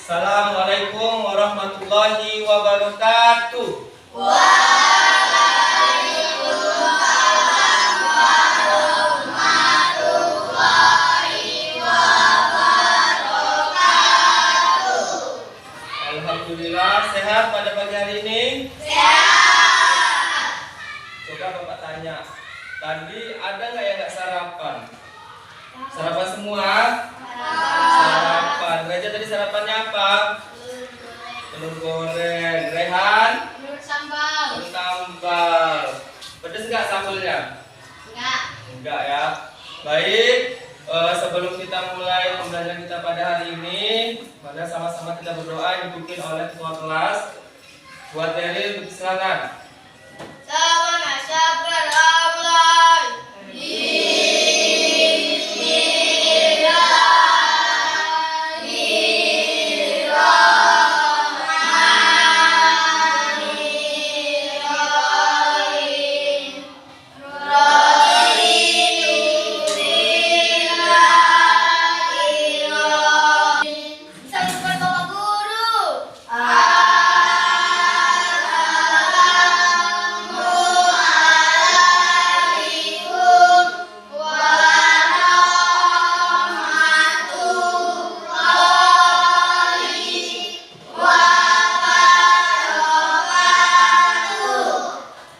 Assalamualaikum warahmatullahi wabarakatuh. Waalaikumsalam warahmatullahi wabarakatuh. Alhamdulillah, sehat pada pagi hari ini? Sehat. Coba Bapak tanya, tadi ada nggak yang nggak sarapan? Sarapan semua? Sarapan. Reja tadi sarapannya apa? Telur goreng. Rehan? Telur sambal. Telur sambal. Pedes nggak sambalnya? Enggak. Enggak ya. Baik, sebelum kita mulai pembelajaran kita pada hari ini, mari sama-sama kita berdoa dipimpin oleh ketua kelas. Buat Eril, silakan. Sama syabran awal.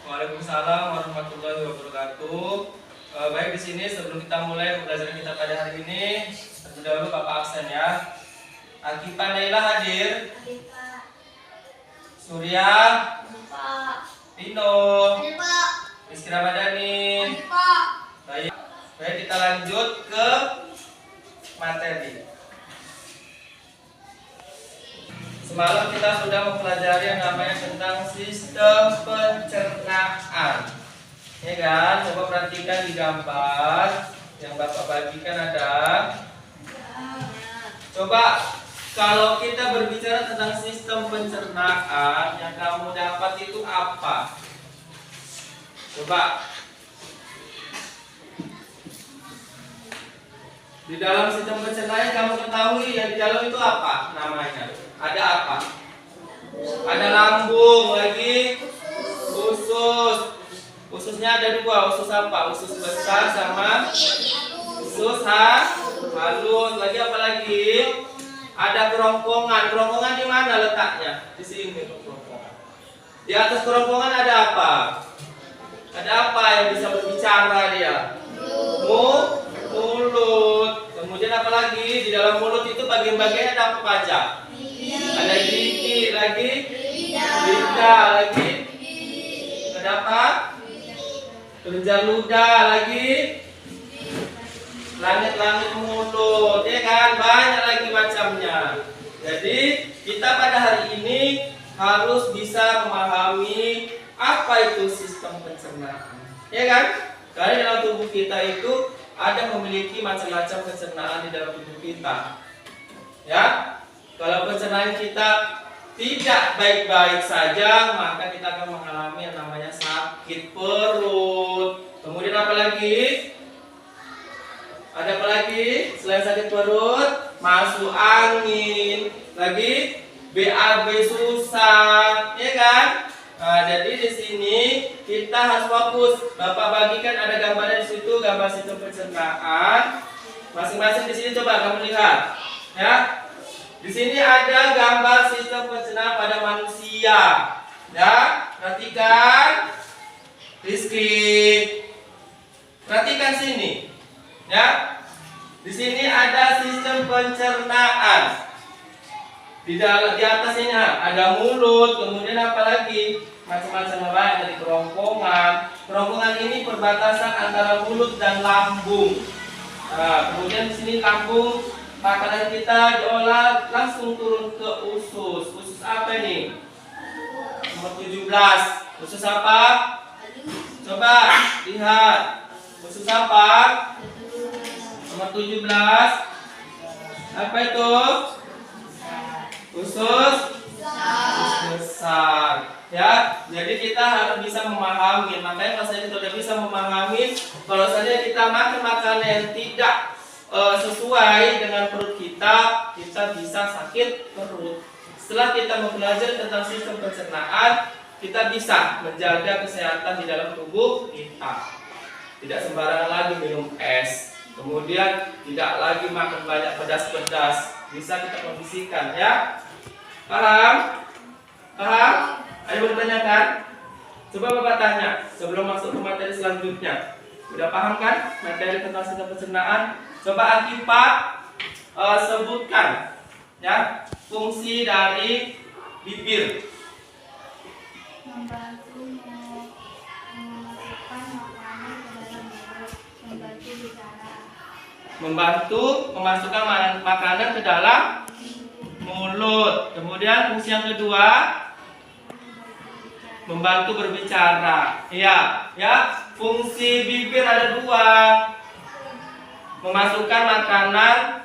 Waalaikumsalam warahmatullahi wabarakatuh. Baik, di sini sebelum kita mulai pembelajaran kita pada hari ini, terlebih dahulu Bapak absen ya. Akifa Naila hadir. Surya, Pino, Rizky Ramadhani. Baik, baik kita lanjut ke materi. Semalam kita sudah mempelajari yang namanya tentang sistem pencernaan. Ya kan? Coba perhatikan di gambar yang Bapak bagikan ada. Coba kalau kita berbicara tentang sistem pencernaan, yang kamu dapat itu apa? Coba. Di dalam sistem pencernaan kamu ketahui yang di dalam itu apa namanya? Ada apa? Ada lambung, lagi usus. Ususnya ada dua, usus apa? Usus besar sama usus halus. Lagi apa lagi? Ada kerongkongan. Kerongkongan di mana letaknya? Di sini kerongkongan. Di atas kerongkongan ada apa? Ada apa yang bisa berbicara dia? Mulut. Kemudian apa lagi? Di dalam mulut itu bagian-bagiannya ada apa aja? Ada gigi, lagi lidah, lagi ada apa? Kelenjar ludah, lagi langit-langit mulut, ya kan? Banyak lagi macamnya. Jadi kita pada hari ini harus bisa memahami apa itu sistem pencernaan, ya kan? Karena dalam tubuh kita itu ada memiliki macam-macam pencernaan di dalam tubuh kita, ya. Kalau pencernaan kita tidak baik-baik saja, maka kita akan mengalami yang namanya sakit perut. Kemudian apa lagi? Ada apa lagi? Selain sakit perut, masuk angin, lagi BAB susah, ya kan? Nah, jadi di sini kita harus fokus. Bapak bagikan ada gambarnya di situ, gambar sistem pencernaan. Masing-masing di sini coba kamu lihat, ya. Di sini ada gambar sistem pencernaan pada manusia. Ya, perhatikan. Rizky. Perhatikan sini. Ya. Di sini ada sistem pencernaan. Di atasnya ada mulut, kemudian apa lagi? Macam-macam banyak dari kerongkongan. Kerongkongan ini perbatasan antara mulut dan lambung. Nah, kemudian di sini lambung, makanan kita diolah langsung turun ke usus. Usus apa ini? Nomor 17. Usus apa? Coba lihat. Usus apa? Nomor 17. Apa itu? Usus besar. Ya, jadi kita harus bisa memahami. Makanya kalau saya sudah bisa memahami, kalau saja kita makan makanan yang tidak sesuai dengan perut kita, kita bisa sakit perut. Setelah kita mempelajari tentang sistem pencernaan, kita bisa menjaga kesehatan di dalam tubuh kita. Tidak sembarangan lagi minum es, kemudian tidak lagi makan banyak pedas-pedas. Bisa kita kondisikan ya. Paham? Paham? Ada yang bertanyakan? Coba Bapak tanya sebelum masuk ke materi selanjutnya. Udah paham kan materi tentang sistem pencernaan? Coba Akibat sebutkan ya fungsi dari bibir. Membantu memasukkan makanan ke dalam mulut, membantu bicara. Membantu memasukkan makanan ke dalam mulut. Kemudian fungsi yang kedua, membantu berbicara. Iya, ya. Fungsi bibir ada dua. Memasukkan makanan,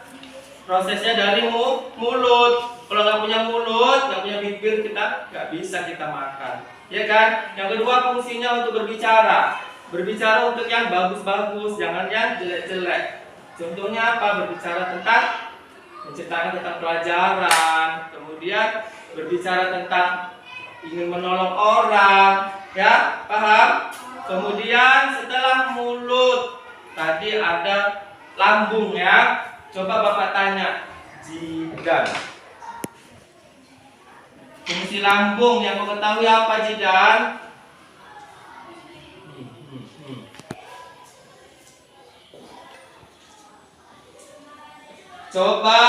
prosesnya dari mulut. Kalau nggak punya mulut, nggak punya bibir, kita nggak bisa kita makan, ya kan? Yang kedua fungsinya untuk berbicara. Berbicara untuk yang bagus-bagus, jangan yang jelek-jelek. Contohnya apa? Berbicara tentang menceritakan tentang pelajaran, kemudian berbicara tentang ingin menolong orang, ya, paham? Kemudian setelah mulut tadi ada lambung ya. Coba Bapak tanya Jidan. Fungsi lambung yang kau ketahui apa Jidan? Coba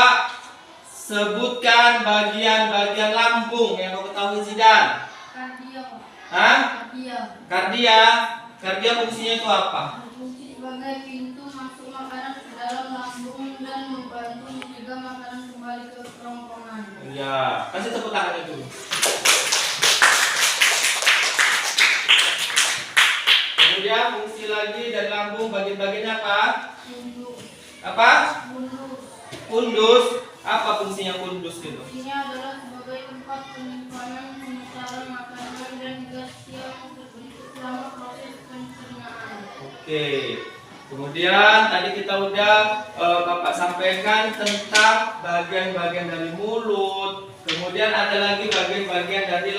sebutkan bagian-bagian lambung yang kau ketahui Zidan. Kardio. Hah? Kardio. Kardia. Kardia fungsinya itu apa? Berfungsi sebagai pintu masuk makanan ke dalam lambung dan membantu mencegah makanan kembali ke kerongkongan. Iya, kasih tepuk tangan itu. Kemudian fungsi lagi dari lambung bagian-bagiannya apa? Undus. Apa? Undus. Kundus. Apa fungsinya kundus itu? Fungsinya adalah sebagai tempat penyimpanan pemutaran makanan dan gas yang terbentuk selama proses pencernaan. Oke. Kemudian tadi kita udah Bapak sampaikan tentang bagian-bagian dari mulut. Kemudian ada lagi bagian-bagian dari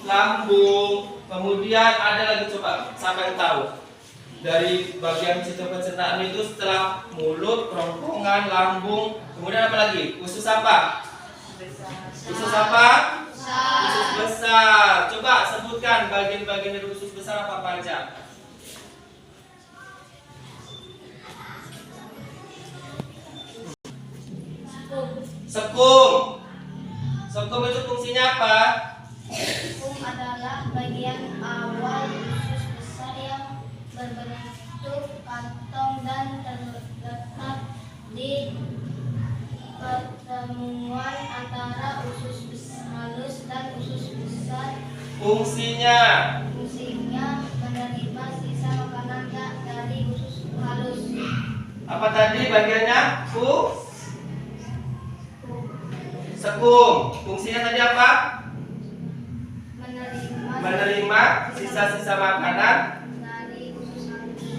lambung. Kemudian ada lagi, coba sampai tahu dari bagian sistem pencernaan itu setelah mulut, kerongkongan, lambung. Kemudian apa lagi? Usus apa? Usus apa? Usus besar. Coba sebutkan bagian-bagian dari usus besar apa aja? Sekum. Sekum itu fungsinya apa? Sekum adalah bagian awal usus besar yang berbentuk kantong dan terletak di pertemuan antara usus halus dan usus besar. Fungsinya Menerima sisa makanan dari usus halus. apa tadi bagiannya? Sekum. Fungsinya tadi apa? Menerima sisa-sisa makanan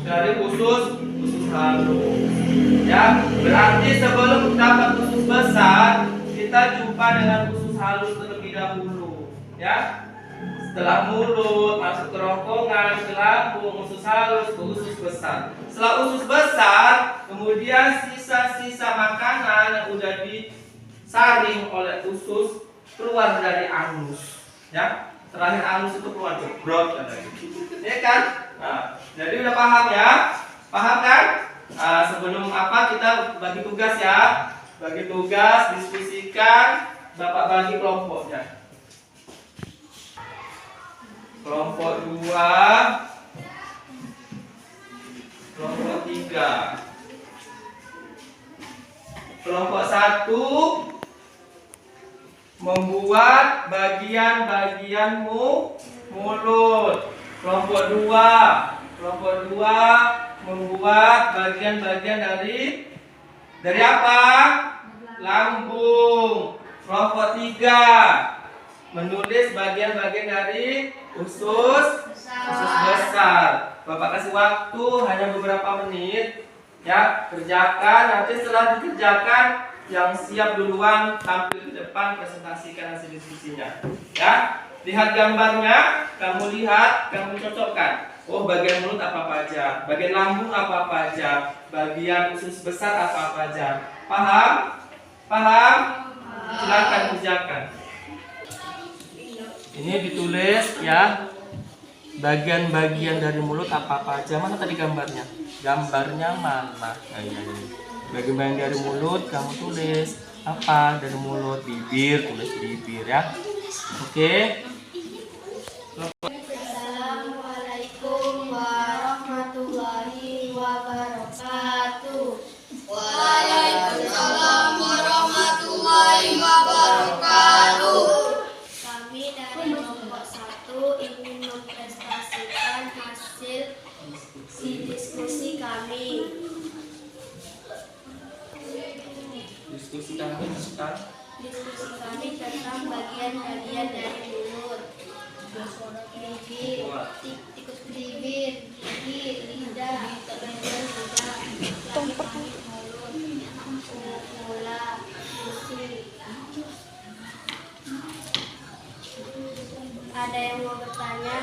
dari usus halus. Ya, berarti sebelum dapat usus besar, kita jumpa dengan usus halus terlebih dahulu. Ya, setelah mulut masuk ke kerongkongan, ke lambung, usus halus, ke usus besar. Setelah usus besar, kemudian sisa-sisa makanan yang udah disaring oleh usus keluar dari anus. Ya, terakhir anus itu keluar jebrot katanya. Ya kan? Nah, jadi udah paham ya? Paham kan? Nah, sebelum apa kita bagi tugas ya? Bagi tugas, diskusikan, Bapak bagi kelompoknya. Kelompok 2, kelompok 3. Kelompok 1 membuat bagian-bagian mulut. Kelompok 2 membuat bagian-bagian dari apa? Lambung. Kelompok 3 menulis bagian-bagian dari usus besar. Bapak kasih waktu hanya beberapa menit Ya, kerjakan. Nanti setelah dikerjakan, yang siap duluan tampil ke depan presentasikan hasil diskusinya. Ya, lihat gambarnya, kamu lihat, kamu cocokkan. Oh, bagian mulut apa aja, bagian lambung apa aja, bagian usus besar apa aja. Paham? Paham? Silakan kerjakan. Ini ditulis ya. Bagian-bagian dari mulut apa aja. Mana tadi gambarnya? Gambarnya mana? Nah, ini. Bagian-bagian dari mulut kamu tulis apa dari mulut, bibir, tulis bibir ya. Oke. Assalamualaikum warahmatullahi wabarakatuh. Waalaikumsalam warahmatullahi wabarakatuh. Kami dari kelompok 1 ingin mempresentasikan hasil diskusi kami. Diskusi kami tentang Diskusi kami tentang bagian-bagian dari mulut. Bibir, tikus bibir, gigi, lidah, bagian lidah, langit mulut, mula, gusi. Ada yang mau bertanya?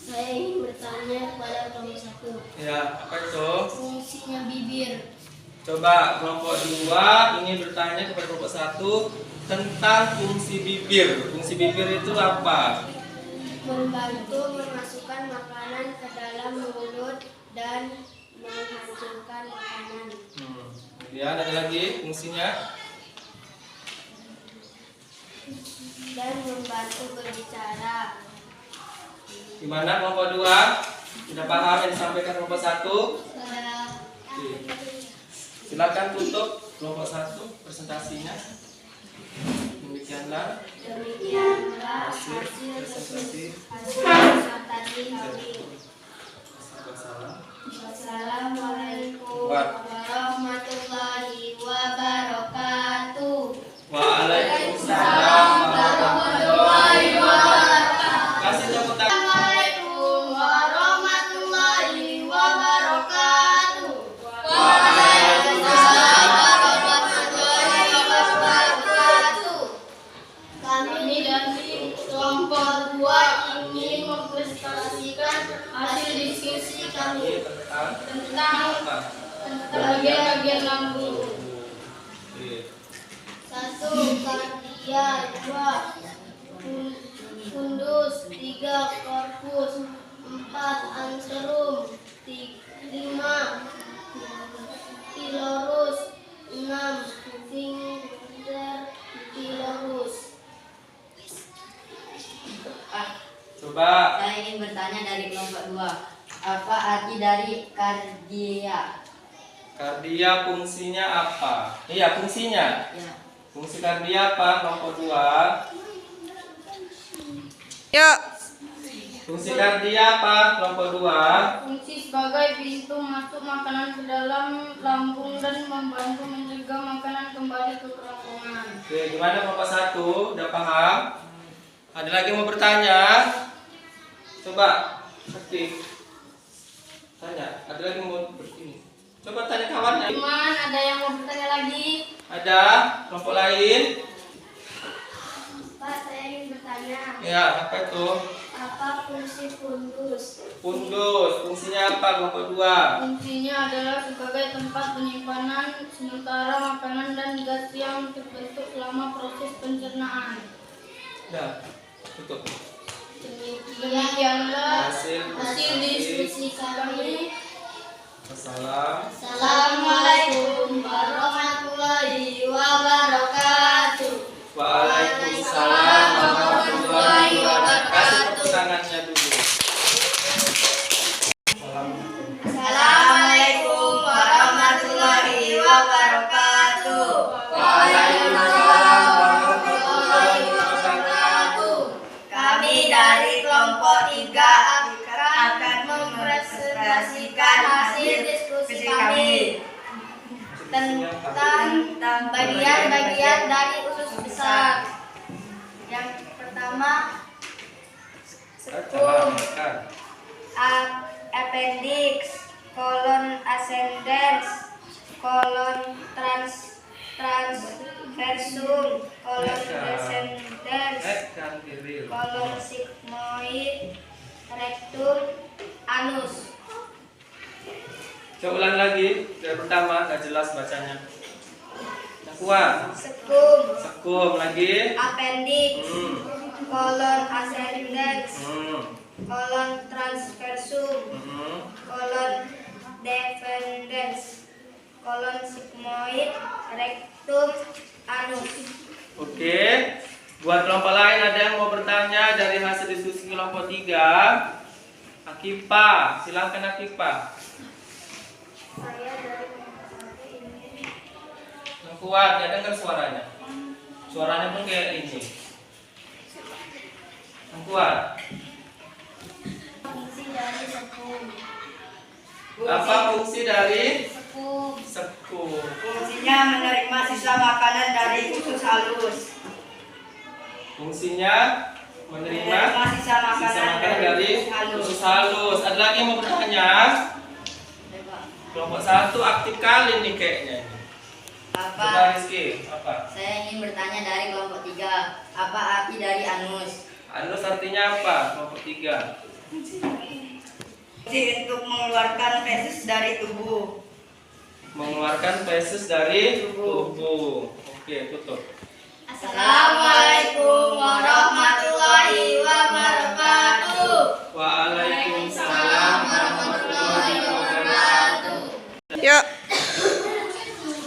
Saya ingin bertanya kepada kelompok 1. ya, apa itu? Fungsinya bibir. Coba kelompok 2 ingin bertanya kepada kelompok 1 tentang fungsi bibir. Fungsi bibir itu apa? Membantu memasukkan makanan ke dalam mulut dan menghancurkan makanan. Kemudian ada lagi fungsinya. Dan membantu berbicara. Gimana kelompok 2? Sudah paham yang disampaikan kelompok 1? Oke. Silakan tutup kelompok 1 presentasinya. Demikianlah hasil presentasi. Presentasi kami. Wassalam. Wassalamualaikum warahmatullahi wabarakatuh. Waalaikumsalam warahmatullahi wabarakatuh. Kasih tepuk tangan. Assalamualaikum warahmatullahi wabarakatuh. Kami dari kelompok 2 ingin mempresentasikan hasil diskusi kami tentang bagian-bagian lambung. 1. Kardia, 2. Fundus, 3. Korpus, 4. Anterum, 5. Pilorus, 6. Finger pilorus. Coba. Saya ingin bertanya dari kelompok 2. Apa arti dari kardia? Kardia fungsinya apa? Iya, fungsinya. Ya. Fungsi kardia apa kelompok 2? Yuk. Fungsi kardia apa kelompok 2? Fungsi sebagai pintu masuk makanan ke dalam lambung dan membantu mencegah makanan kembali ke kerongkongan. Oke, gimana kelompok 1? Udah paham? Ada lagi yang mau bertanya? Coba, aktif. Tanya, ada lagi yang mau begini. Coba tanya kawannya. Iman, ada yang mau bertanya lagi? Ada kelompok lain? Pak, saya ingin bertanya. Ya, apa itu? Apa fungsi fundus? Fundus, fungsinya apa kelompok 2? Fungsinya adalah sebagai tempat penyimpanan sementara makanan dan gas yang terbentuk selama proses pencernaan. Udah, tutup. Demikianlah Hasil diskusi kami. Wassalam. Assalamualaikum warahmatullahi wabarakatuh. Waalaikumsalam warahmatullahi wabarakatuh. Kasih tepuk tangannya dulu. Assalamualaikum warahmatullahi wabarakatuh. Waalaikumsalam warahmatullahi wabarakatuh. Kami dari kelompok 3 akan mempresentasikan hasil diskusi kami Tentang bagian-bagian dari usus besar. Yang pertama, septum, Makan. appendix, kolon ascendens, kolon transversum, kolon descendens, kolon sigmoid, rectum, anus. Coba ulang lagi. Dari pertama nggak jelas bacanya. Yang kuat. Sekum, Sekum lagi. appendix, kolon ascendens, kolon transversum, Hmm. kolon defendens, kolon sigmoid, rectum, anus. Oke. Buat kelompok lain ada yang mau bertanya dari hasil diskusi kelompok 3? Akipa, silakan Akipa. Saya dari kelompok 1 ini. Yang kuat, ya dengar suaranya. Suaranya pun kayak ini. Yang kuat. Fungsi dari sekum. Apa fungsi dari Sekum. sekum? Fungsinya menerima sisa makanan dari usus halus. Fungsinya menerima sisa makanan dari usus halus. Ada lagi yang mau bertanya? Kelompok 1 aktif kali nih kayaknya. Coba Apa? Rizky, apa? Saya ingin bertanya dari kelompok 3. Apa arti dari anus? Anus artinya apa? Kelompok 3. Fungsi untuk mengeluarkan feses dari tubuh. Mengeluarkan feses dari tubuh. Oke, tutup. Assalamualaikum warahmatullahi wabarakatuh. Waalaikumsalam warahmatullahi wabarakatuh. Yuk.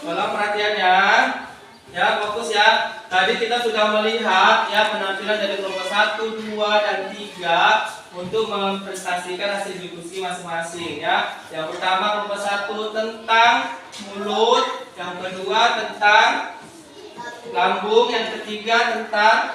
Tolong perhatiannya. Ya, fokus ya. Tadi kita sudah melihat ya penampilan dari kelompok 1, 2, dan 3 untuk mempresentasikan hasil diskusi masing-masing ya. Yang pertama kelompok 1 tentang mulut, yang kedua tentang lambung, yang ketiga tentang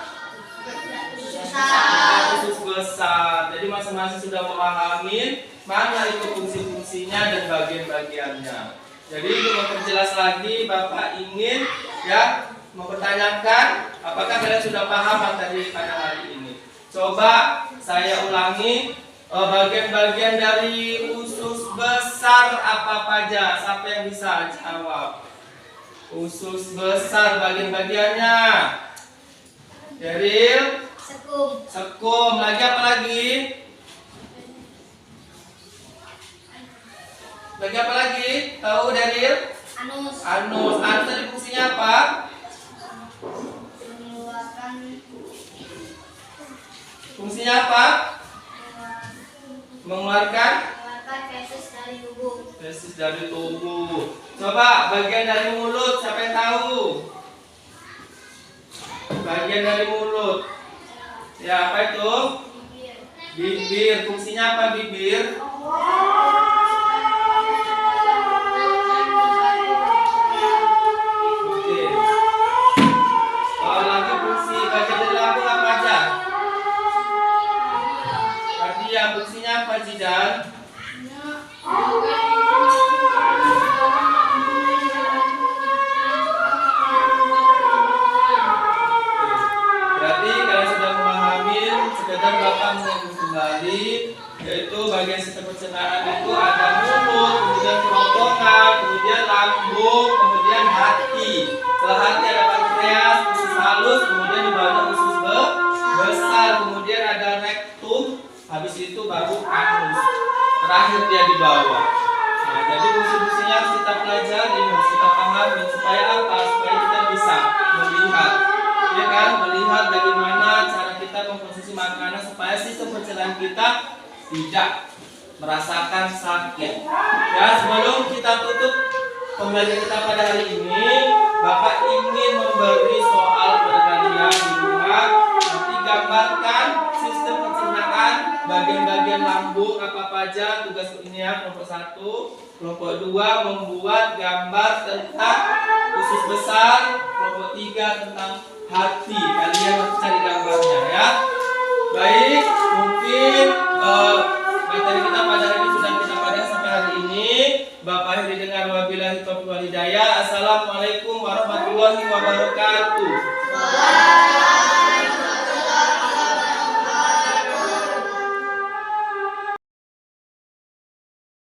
usus besar. Jadi masing-masing sudah memahami mana itu fungsi-fungsinya dan bagian-bagiannya. Jadi untuk memperjelas lagi, Bapak ingin ya mempertanyakan apakah kalian sudah paham materi pada hari ini. Coba saya ulangi bagian-bagian dari usus besar apa saja. Siapa yang bisa jawab? Usus besar bagian-bagiannya. Daryl, Sekum. sekum, lagi apa lagi? Lagi apa lagi? Tahu Daryl? Anus. Anus. Anus tadi fungsinya apa? Mengeluarkan Fungsinya apa? Mengeluarkan feses dari tubuh. feses dari tubuh. Coba bagian dari mulut, siapa yang tahu? Bagian dari mulut. Ya, apa itu? Bibir. Fungsinya apa bibir? Oke. Kalau lagi fungsi bagian dari lambung apa aja? Kardia. Fungsinya apa Jidan? Berarti kalian sudah memahami sekedar Bapak mengingatkan kembali, yaitu bagian sistem pencernaan itu ada mulut, kemudian kerongkongan, kemudian lambung, kemudian hati. Setelah hati ada pankreas, usus halus, kemudian di bawah usus besar, kemudian ada rektum, habis itu baru anus. Terakhir dia di bawah. Nah, jadi fungsi-fungsinya harus kita pelajari, harus kita pahami supaya apa? Supaya kita bisa melihat, ya kan? Melihat bagaimana cara kita mengkonsumsi makanan supaya sistem pencernaan kita tidak merasakan sakit. Ya, sebelum kita tutup pembelajaran kita pada hari ini, Bapak ingin memberi soal kepada kalian di rumah. Nanti gambarkan sistem pencernaan, bagian-bagian lambung apa aja. Tugas ini ya, kelompok 1, kelompok 2 membuat gambar tentang usus besar, kelompok 3 tentang hati. Kalian harus cari gambarnya ya. Baik, mungkin materi kita pada hari ini sudah kita pada sampai hari ini. Bapak akhiri dengan wabillahi taufiq wal hidayah. Assalamualaikum warahmatullahi wabarakatuh.